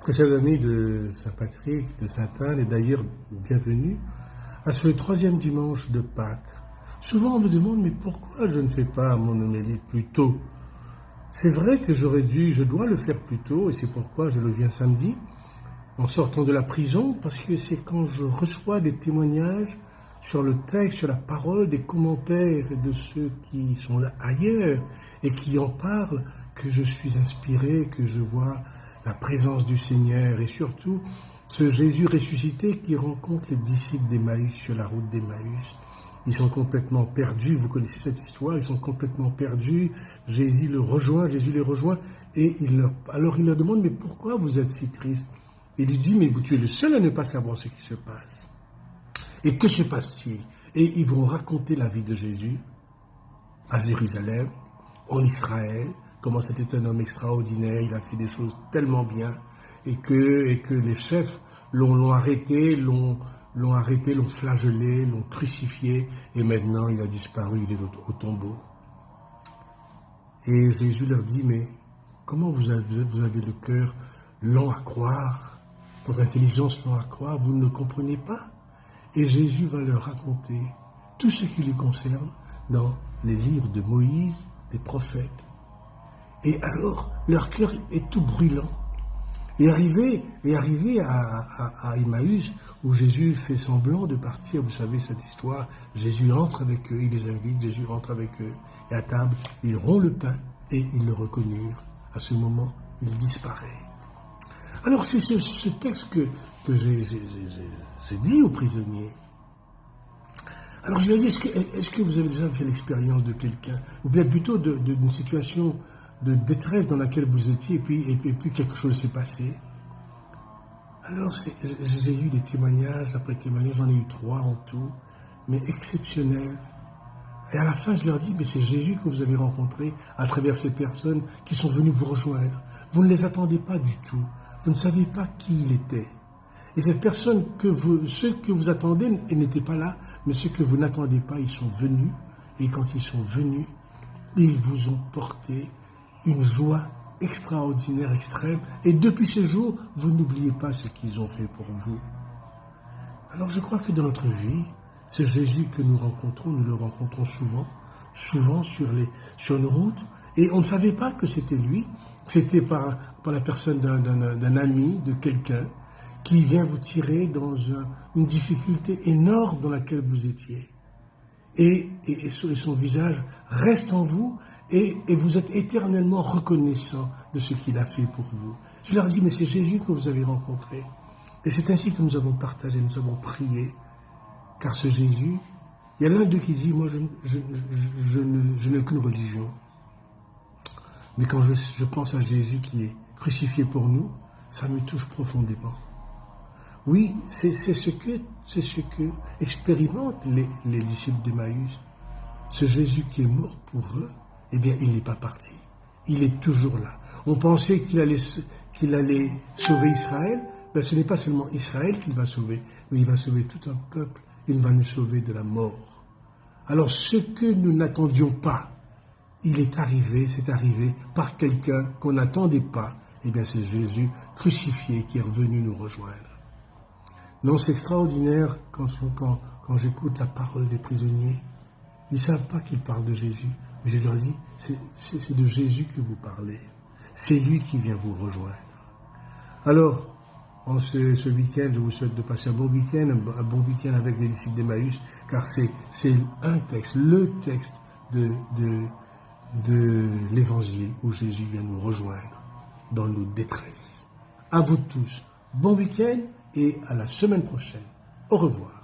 Très chers amis de Saint-Patrick, de Sainte-Anne, et d'ailleurs, bienvenue à ce troisième dimanche de Pâques. Souvent on me demande, mais pourquoi je ne fais pas mon homélie plus tôt? C'est vrai que je dois le faire plus tôt, et c'est pourquoi je le viens samedi, en sortant de la prison, parce que c'est quand je reçois des témoignages sur le texte, sur la parole, des commentaires de ceux qui sont là ailleurs et qui en parlent, que je suis inspiré, que je vois la présence du Seigneur et surtout ce Jésus ressuscité qui rencontre les disciples d'Emmaüs sur la route d'Emmaüs. Ils sont complètement perdus, vous connaissez cette histoire, ils sont complètement perdus, Jésus les rejoint, et alors il leur demande, mais pourquoi vous êtes si tristes? Il lui dit, mais tu es le seul à ne pas savoir ce qui se passe. Et que se passe-t-il? Et ils vont raconter la vie de Jésus à Jérusalem, en Israël, comment c'était un homme extraordinaire, il a fait des choses tellement bien, et que les chefs l'ont arrêté, l'ont flagellé, l'ont crucifié, et maintenant il a disparu, il est au tombeau. Et Jésus leur dit, mais comment vous avez le cœur lent à croire, votre intelligence lent à croire, vous ne comprenez pas? Et Jésus va leur raconter tout ce qui les concerne dans les livres de Moïse, des prophètes. Et alors, leur cœur est tout brûlant. Et arrivé à Emmaüs, où Jésus fait semblant de partir, vous savez cette histoire, Jésus entre avec eux, il les invite, Jésus rentre avec eux, et à table, ils rompt le pain, et ils le reconnurent. À ce moment, il disparaît. Alors c'est ce texte que j'ai dit aux prisonniers. Alors je leur dis, est-ce que vous avez déjà fait l'expérience de quelqu'un, ou bien plutôt d'une situation de détresse dans laquelle vous étiez, et puis quelque chose s'est passé? Alors j'ai eu des témoignages après témoignages, j'en ai eu 3 en tout, mais exceptionnels. Et à la fin, je leur dis, mais c'est Jésus que vous avez rencontré à travers ces personnes qui sont venues vous rejoindre. Vous ne les attendez pas du tout. Vous ne savez pas qui il était. Et ces personnes, ceux que vous attendez, ils n'étaient pas là, mais ceux que vous n'attendez pas, ils sont venus. Et quand ils sont venus, ils vous ont porté une joie extraordinaire, extrême. Et depuis ce jour, vous n'oubliez pas ce qu'ils ont fait pour vous. Alors je crois que dans notre vie, ce Jésus que nous rencontrons, nous le rencontrons souvent sur nos routes. Et on ne savait pas que c'était lui. C'était par la personne d'un ami, de quelqu'un, qui vient vous tirer dans une difficulté énorme dans laquelle vous étiez. Et son visage reste en vous, et vous êtes éternellement reconnaissant de ce qu'il a fait pour vous. Je leur dis, mais c'est Jésus que vous avez rencontré. Et c'est ainsi que nous avons partagé, nous avons prié. Car ce Jésus, il y a l'un d'eux qui dit, moi je n'ai qu'une religion. Mais quand je pense à Jésus qui est crucifié pour nous, ça me touche profondément. Oui, c'est ce que expérimentent les disciples d'Emmaüs. Ce Jésus qui est mort pour eux, eh bien, il n'est pas parti. Il est toujours là. On pensait qu'il allait sauver Israël. Ben, ce n'est pas seulement Israël qu'il va sauver, mais il va sauver tout un peuple. Il va nous sauver de la mort. Alors, ce que nous n'attendions pas, c'est arrivé par quelqu'un qu'on n'attendait pas. Eh bien, c'est Jésus crucifié qui est revenu nous rejoindre. Non, c'est extraordinaire quand j'écoute la parole des prisonniers. Ils ne savent pas qu'ils parlent de Jésus. Mais je leur dis, c'est de Jésus que vous parlez. C'est lui qui vient vous rejoindre. Alors, en ce week-end, je vous souhaite de passer un bon week-end avec les disciples d'Emmaüs, car c'est un texte, le texte de l'Évangile où Jésus vient nous rejoindre dans nos détresses. À vous tous, bon week-end et à la semaine prochaine. Au revoir.